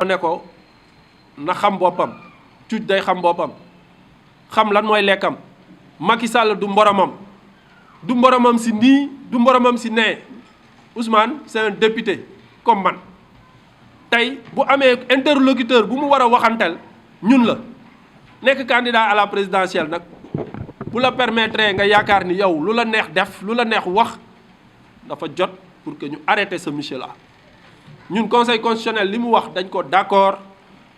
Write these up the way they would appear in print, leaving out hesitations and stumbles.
ne ko na xam boppam cuuj day xam boppam xam lan mooy lekkam Macky Sall du mboromam si nii du mboromam si nee Ousmane c'est un député comme man tey bu amee interlocuteur bu mu war a waxantel ñun la nekk candidat à la présidentielle nag bu la permettre nga yaakaar ni yow lu la neex def lu la neex wax dafa jot pour que ñu arrêter ce monsieur là ñun conseil constitutionnel li mu wax dañ ko d'accord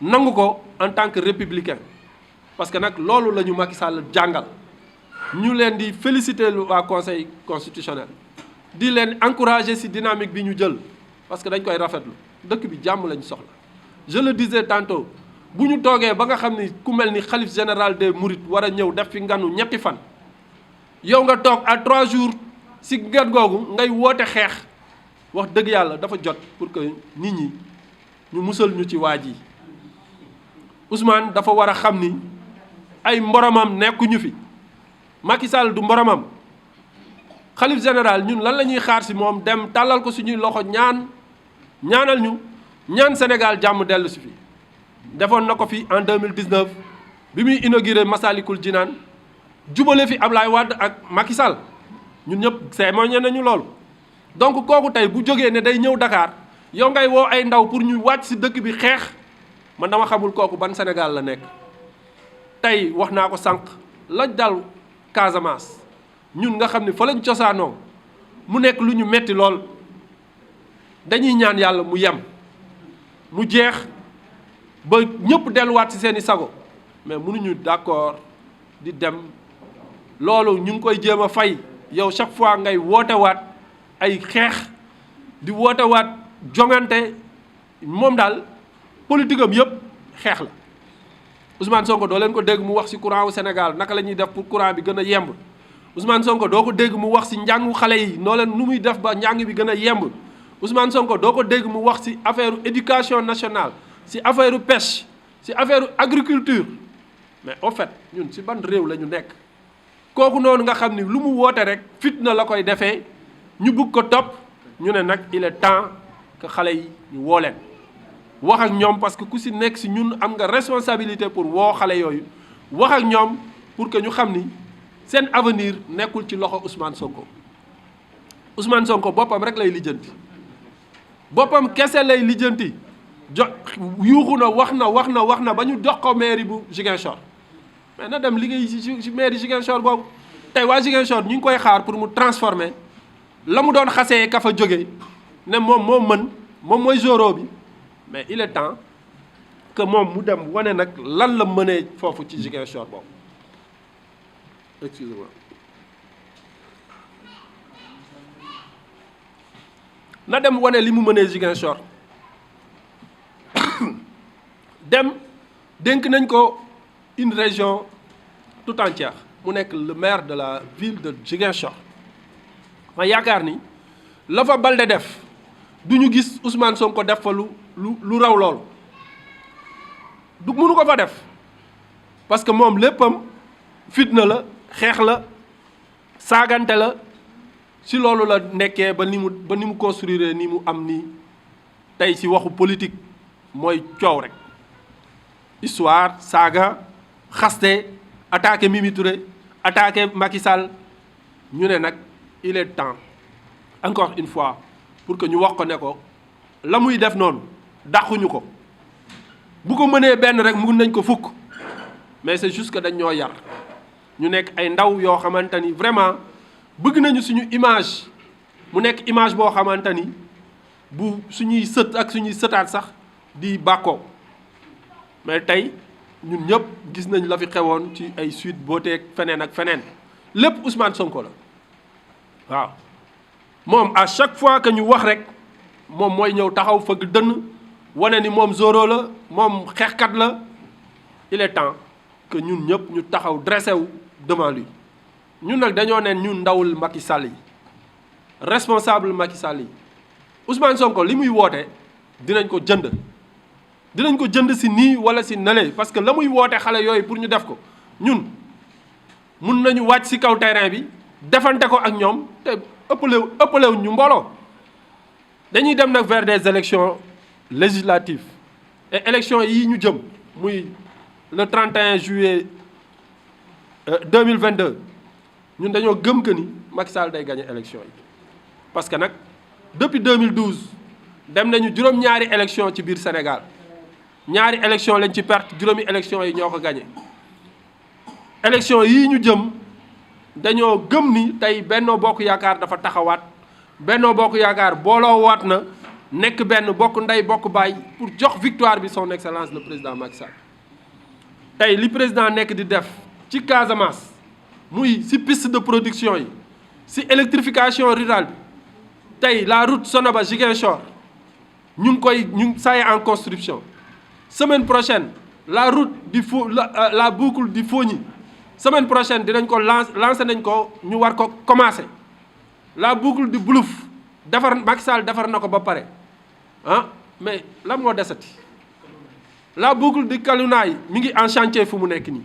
nangu ko en tant que républicain parce que nag loolu la ñu Macky Sall jàngal ñu leen di féliciter waa conseil constitutionnel di leen encourager ci dynamique bi ñu jël parce que dañ koy rafetlu dëkk bi jàmm lañ soxla je le disais tantôt bu ñu toogee ba nga xam ni ku mel ni xalif général des mourides war a ñëw def fi nganu ñetti fan yow nga toog à 3 jours ci ngan googu ngay woote xeex wax dëgg yàlla dafa jot pour que nit ñi ñu musal ñu ci waa ji Ousmane dafa war a xam ni ay mboromam nekkuñu fi Macky Sall du mboromam xalif général ñun lan la ñuy xaar ci moom dem tàllal ko suñuy loxo ñaanal ñu ñaan Sénégal jàmm dellu si fi defoon na ko fi en 2019 bi muy inauguré Massalikul Jinaan jubale fi Ablaye Wade ak Macky Sall ñun ñëpp témoigné nañu loolu donc kooku tey bu jógee ne day ñëw Dakar yow ngay woo ay ndaw pour ñu wàcc ci dëkk bi xeex man dama xamul kooku ban Sénégal la nekk tey wax naa ko sànq la dal Casamance ñun nga xam ne fa lañ cosaanoo mu nekk lu ñu metti lool dañuy ñaan yàlla mu yem mu jeex ba ñëpp delluwaat ci seeni sago mais mënuñu d'accord di dem loolu ñu ngi koy jéem a fay yow chaque fois ngay wootewaat ay xeex di wootewaat jongante moom daal politique am yëpp xeex la Ousmane Sonko doo leen ko dégg mu wax ci courant wu Sénégal naka la ñuy def pour courant bi gën a yemb Ousmane Sonko doo ko dégg mu wax ci njàngu xale yi noo leen nu muy def ba njàng bi gën a yemb Ousmane Sonko doo ko dégg mu wax ci affaire éducation nationale ci affaire pêche ci affaire agriculture mais au fait ñun ci ban réew la ñu nekk kooku noonu nga xam ni lu mu woote rek fitna la koy defee ñu bëgg ko topp ñu ne nag il est temps que xale yi ñu woo leen wax ak ñoom parce que ku ci nekk ci ñun am nga responsabilité pour woo xale yooyu wax ak ñoom pour que ñu xam ni seen avenir nekkul ci loxo Ousmane Sonko Ousmane Sonko boppam rek lay lijjanti boppam kese lay lijjanti yuuxu na wax na ba ñu jox ko mairie bu Ziguinchor mais na dem liggéey ci mairie Ziguinchor boobu tey waa Ziguinchor ñu ngi koy xaar pour mu transformer la mu doon xasee ka fa jóge ne moom moo mën moom mooy zoro bi mais il est temps que moom mu dem wane nag lan la mënee foofu ci Ziguinchor boobu excusez-moi na dem wane li mu mënee Ziguinchor dem dénk nañ ko une région tout entière mu nekk le maire de la ville de Ziguinchor ma yaakaar ni la fa Balde def du ñu gis Ousmane Sonko def fa lu raw lool du mënu ko fa def parce que moom léppam fitna la xeex la saagante la ci loolu la nekkee ba ni mu construire ni mu am nii tey ci waxu politique mooy coow rek histoire saaga xaste attaqué Mimi Touré attaqué Macky Sall ñu ne nag il est temps encore une fois pour que ñu wax ko ne ko la muy def noonu dàquñu ko bu ko mënee benn rek mun nañ ko fukk mais c'est juste que dañ ñoo yar ñu nekk ay ndaw yoo xamante ni vraiment bëgg nañu suñu image mu nekk image boo xamante ni bu suñuy sët ak suñuy sëtaat sax di bàkkoo mais tey ñun ñëpp gis nañ la fi xewoon ci ay Sweet Beauté ak feneen ak feneen lépp Ousmane Sonko la waaw moom à chaque fois que ñu wax rek moom mooy ñëw taxaw fëgg dënn wane ni moom zoro la moom xeexkat la il est temps que ñun ñëpp ñu taxaw dressé wu devant lui ñun nag dañoo neen ñun ndawul Macky Sall yi responsable Macky Sall yi Ousmane Sonko li muy woote dinañ ko jënd ci nii walla ci nale parce que la muy woote xale yooyu pour ñu def ko ñun mun nañu wàcc ci kaw terrain bi defante ko ak ñoom te ëppalew ñu mbooloo dañuy dem nag vers des élections législatives et élection yi ñu jëm muy le 31 juillet 2022 ñun dañoo gëm que ni Macky Sall day gagner élection yi parce que nag depuis 2012 dem nañu juróom-ñaari élection ci biir Sénégal ñaari élection lañ ci perte juróomi élection yi ñoo ko gagné élection yii ñu jëm dañoo gëm ni tey Benno Bokk Yaakaar dafa taxawaat Benno Bokk Yaakaar booloo waat na nekk benn bokk ndey bokk baay pour jox victoire bi son excellence le président Macky Sall tey li président nekk di def ci Casamance muy ci piste de production yi ci électrification rurale bi tey la route Sonaba Ziguinchor ñu ngi ça y est en construction semaine prochaine la route du la boucle du Fogny semaine prochaine dinañ ko lancer nañ ko ñu war ko commencer la boucle du Boulouf defar Macky Sall defar na ko ba pare ah mais lan moo desati la boucle du Kalounaye mi ngi en chantier fu mu nekk nii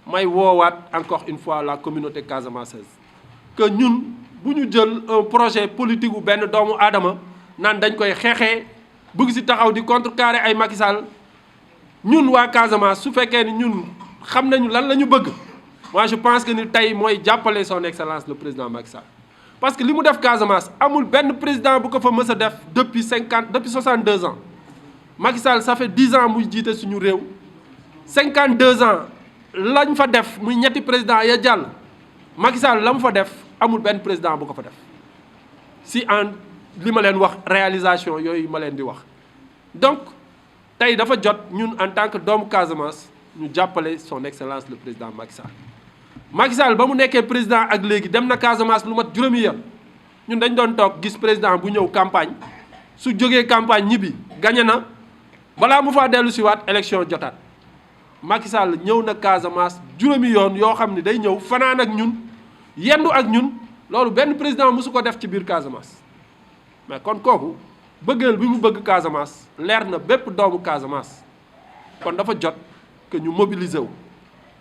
may woowaat encore une fois la communauté casamançaise que ñun bu ñu jël un projet politique bu benn doomu aadama naan dañ koy xeexee bëgg ci taxaw di contrecarrer ay Macky Sall ñun waa Casamance su fekkee ni ñun xam nañu lan la ñu bëgg moi je pense que ni tey mooy jàppale son excellence le président Macky Sall parce que li mu def Casamance amul benn président bu ko fa mës a def depuis 62 ans Macky Sall ça fait 10 ans muy jiite suñu réew 52 ans lañ fa def muy ñetti président ya jàll Macky Sall la mu fa def amul benn président bu ko fa def si en li ma leen wax réalisation yooyu ma leen di wax donc tey dafa jot ñun en tant que doomu Casamance ñu jàppale son excellence le président Macky Sall Macky Sall ba mu nekkee président ak léegi dem na Casamance lu mat juróomi yoon ñun dañ doon toog gis président bu ñëw campagne su jógee campagne ñibbi gagné na balaa mu faa dellu si waat élection jotaat Macky Sall ñëw na Casamance juróomi yoon yoo xam ne day ñëw fanaan ak ñun yendu ak ñun loolu benn président mosu ko def ci biir Casamance mais kon kooku bëggeel bi mu bëgg Casamance leer na bépp doomu Casamance kon dafa jot que ñu mobiliser wu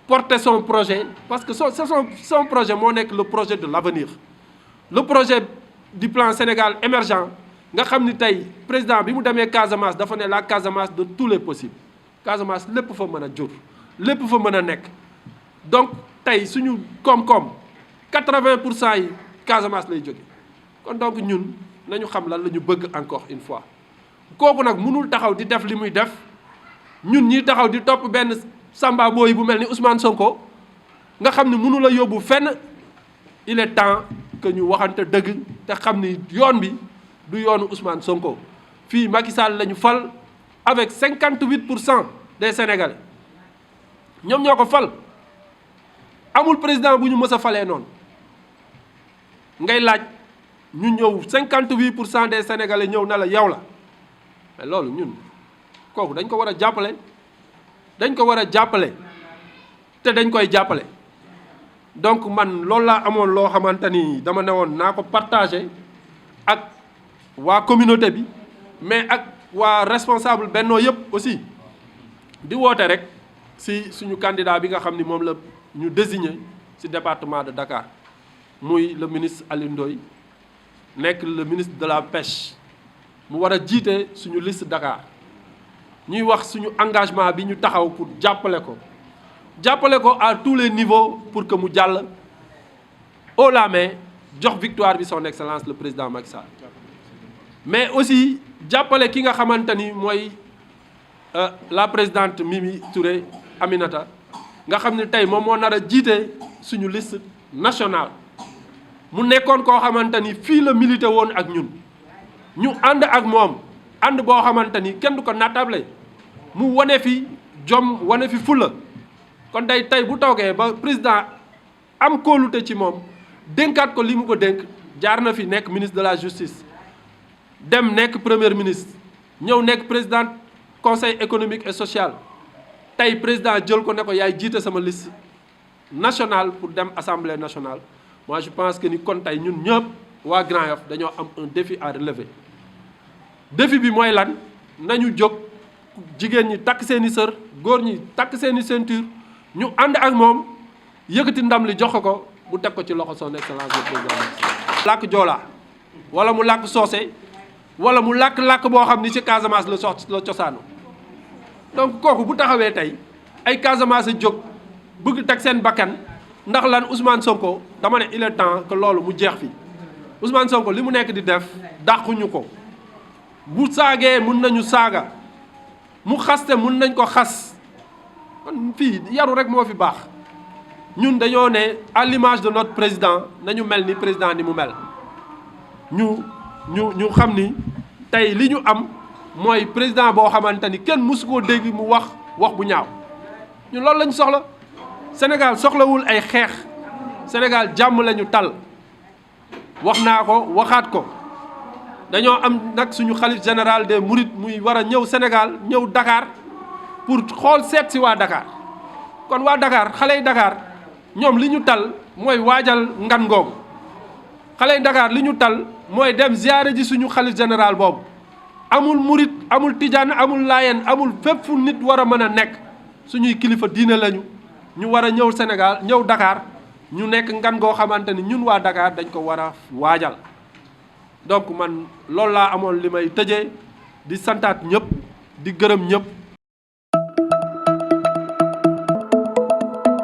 porter son projet parce que son projet moo nekk le projet de l'avenir le projet du plan Sénégal émergent nga xam ni tey président bi mu demee Casamance dafa ne la Casamance de tous les possibles Casamance lépp fa mën a jur lépp fa mën a nekk donc tey suñu koom-koom 80% yi Casamance lay jóge kon donc ñun nañu xam lan la ñu bëgg encore une fois kooku nag mënul taxaw di def li muy def ñun ñi taxaw di topp benn samba booy bu mel ni Ousmane Sonko nga xam ne mënu la yóbbu fenn il est temps que ñu waxante dëgg te xam ni yoon bi du yoonu Ousmane Sonko fii Macky Sall la ñu fal avec 58% des Sénégalais ñoom ñoo ko fal amul président bu ñu mës a falee noonu ngay laaj ñu ñëw 58% des Sénégalais ñëw na la yow la mais loolu ñun kooku dañ ko war a jàppale te dañ koy jàppale donc man loolu laa amoon loo xamante ni dama ne woon naa ko partagé ak waa communauté bi mais ak waa responsable Benno yëpp aussi di woote rek si suñu candidat bi nga xam ni moom la ñu désigné si département de Dakar muy le ministre Alioune Ndoye nekk le ministre de la pêche mu war a jiite suñu liste Dakar ñuy wax suñu engagement bi ñu taxaw pour jàppale ko à tous les niveaux pour que mu jàll haut la main jox victoire bi son excellence le président Macky Sall mais aussi jàppale ki nga xamante ni mooy la présidente Mimi Touré Aminata nga xam ne tey moom moo nar a jiite suñu liste nationale mu nekkoon koo xamante ni fii la milité woon ak ñun ñu ànd ak moom ànd boo xamante ni kenn du ko nattable mu wane fi jom wane fi fulla kon day tey bu toogee ba président am kóolute ci moom dénkaat ko li mu ko dénk jaar na fi nekk ministre de la justice dem nekk premier ministre ñëw nekk président conseil économique et social tey président jël ko ne ko yaay jiite sama liste nationale pour dem assemblée nationale moi je pense que ni kon tey ñun ñëpp waa Grand Yoff dañoo am un défi à relever défi bi mooy lan nañu jóg jigéen ñi takk seeni sër góor ñi takk seeni ceinture ñu ànd ak moom yëkkati ndam li jox ko mu teg ko ci loxo son excellence le président làkk joolaa wala mu làkk soose wala mu làkk-làkk boo xam ni ci Casamance la cosaanu donc kooku bu taxawee tey ay Casamance jóg bëgg teg seen bakkan ndax lan Ousmane Sonko dama ne il est temps que loolu mu jeex fi Ousmane Sonko li mu nekk di def dàquñu ko bu saagee mun nañu saaga mu xaste mun nañ ko xas kon fii yaru rek moo fi baax ñun dañoo ne à l'image de notre président nañu mel ni président ni mu mel ñu xam ni tey li ñu am mooy président boo xamante ni kenn mësu koo dégg mu wax bu ñaaw ñun loolu lañu soxla Sénégal soxlawul ay xeex Sénégal jàmm lañu tal wax naa ko waxaat ko dañoo am nag suñu xalif général des mourides muy war a ñëw Sénégal ñëw Dakar pour xool seet si waa Dakar kon waa Dakar xale yi Dakar ñoom li ñu tal mooy waajal ngan googu xale yi Dakar li ñu tal mooy dem ziyaare ji suñu xalif général boobu amul murit amul tijaan amul laayeen amul fépp fu nit war a mën a nekk suñuy kilifa diine lañu ñu war a ñëw Sénégal ñëw Dakar ñu nekk ngan goo xamante ni ñun waa Dakar dañ ko war a waajal donc man loolu laa amoon li may tëjee di santaat ñëpp di gërëm ñëpp